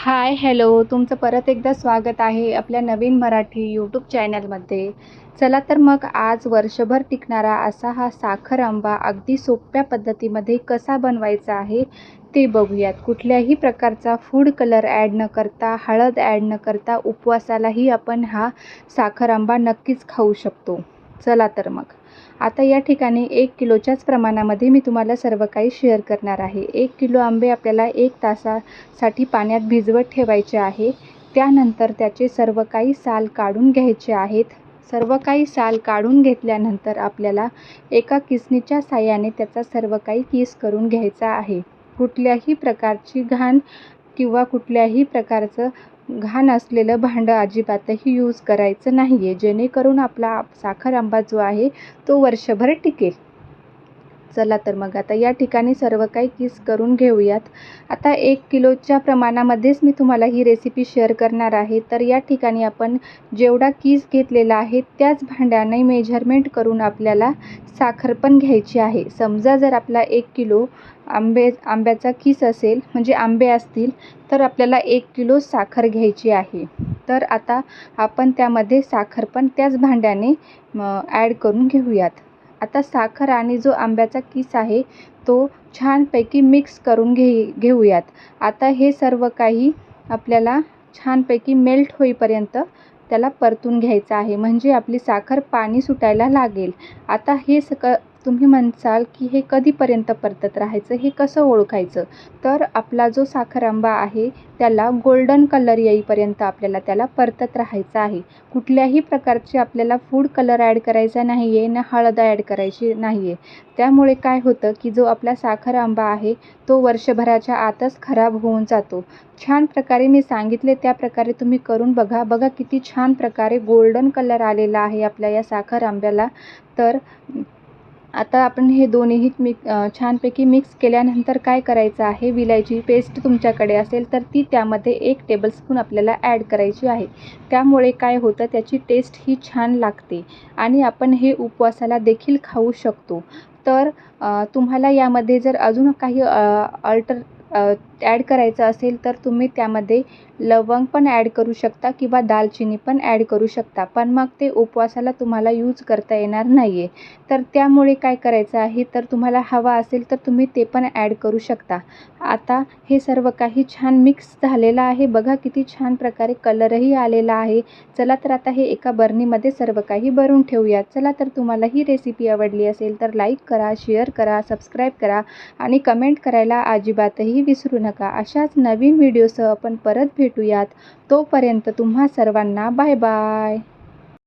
हाय, hello. तुमचं परत एकदा स्वागत आहे आपल्या नवीन मराठी यूट्यूब चॅनलमध्ये. चला तर मग आज वर्षभर टिकणारा असा हा साखर आंबा अगदी सोप्या पद्धतीमध्ये कसा बनवायचा आहे ते बघूयात. कुठल्याही प्रकारचा फूड कलर ॲड न करता, हळद ॲड न करता उपवासालाही आपण हा साखर आंबा नक्कीच खाऊ शकतो. चला तर मग. आता या ठिकाणी 1 किलोच्याच प्रमाणामध्ये मी तुम्हाला सर्व काही शेअर करणार आहे. 1 किलो आंबे आपल्याला 1 तासासाठी पाण्यात भिजवत ठेवायचे आहे. त्यानंतर त्याचे सर्व काही साल काढून घ्यायचे आहेत. सर्व काही साल काढून घेतल्यानंतर आपल्याला एका किसणीच्या साहाय्याने त्याचा सर्व काही किस करून घ्यायचा आहे. कुठल्याही प्रकारची घाण किंवा कुठल्याही प्रकारचं घाण असलेलं भांडं अजिबातही यूज करायचं नाही आहे, जेणेकरून आपला साखर आंबा जो आहे तो वर्षभर टिकेल. चला तर मग आता या ठिकाणी सर्व काही किस करून घेऊयात. आता 1 किलोच्या प्रमाणामध्येच मी तुम्हाला ही रेसिपी शेअर करणार आहे. तर या ठिकाणी आपण जेवढा किस घेतलेला आहे त्याच भांड्याने मेजरमेंट करून आपल्याला साखर पण घ्यायची आहे. समजा जर आपला 1 किलो आंब्याचा किस असेल, म्हणजे आंबे असतील, तर आपल्याला 1 किलो साखर घ्यायची आहे. तर आता आपण त्यामध्ये साखर पण त्याच भांड्याने ॲड करून घेऊयात. आता साखर आणि जो आंब्याचा किस आहे तो छानपैकी मिक्स करून घेऊयात. आता हे सर्व काही आपल्याला छानपैकी मेल्ट होईपर्यंत त्याला परतून घ्यायचं आहे, म्हणजे आपली साखर पाणी सुटायला लागेल. आता हे तुम्ही म्हणसाल की हे कधीपर्यंत परतत राहायचं, हे कसं ओळखायचं? तर आपला जो साखर आंबा आहे त्याला गोल्डन कलर येईपर्यंत आपल्याला त्याला परतत राहायचं आहे. कुठल्याही प्रकारचे आपल्याला फूड कलर ॲड करायचा नाही आहे, ना हळद ॲड करायची नाही आहे. त्यामुळे काय होतं की जो आपला साखर आंबा आहे तो वर्षभराच्या आतच खराब होऊन जातो. छान प्रकारे मी सांगितले त्या प्रकारे तुम्ही करून बघा. बघा किती छान प्रकारे गोल्डन कलर आलेला आहे आपल्या या साखर आंब्याला. तर आता आपण हे दोन्हीही छानपैकी मिक्स केल्यानंतर काय करायचं आहे, विलायची पेस्ट तुमच्याकडे असेल तर ती त्यामध्ये 1 टेबलस्पून आपल्याला ॲड करायची आहे. त्यामुळे काय होतं, त्याची टेस्ट ही छान लागते आणि आपण हे उपवासाला देखील खाऊ शकतो. तर तुम्हाला यामध्ये जर अजून काही ॲड करायचं असेल तर तुम्ही त्यामध्ये लवंग पण ॲड करू शकता किंवा दालचिनी पण ॲड करू शकता. पण मग ते उपवासाला तुम्हाला यूज करता येणार नाही आहे. तर त्यामुळे काय करायचं आहे, तर तुम्हाला हवा असेल तर तुम्ही ते पण ॲड करू शकता. आता हे सर्व काही छान मिक्स झालेलं आहे. बघा किती छान प्रकारे कलरही आलेला आहे. चला तर आता हे एका बरणीमध्ये सर्व काही भरून ठेवूयात. चला तर तुम्हाला ही रेसिपी आवडली असेल तर लाईक करा, शेअर करा, सबस्क्राईब करा आणि कमेंट करायला अजिबातही विसरू नका. अशाच नवीन व्हिडिओसह आपण परत भेटूयात. तोपर्यंत तुम्हा सर्वांना बाय बाय.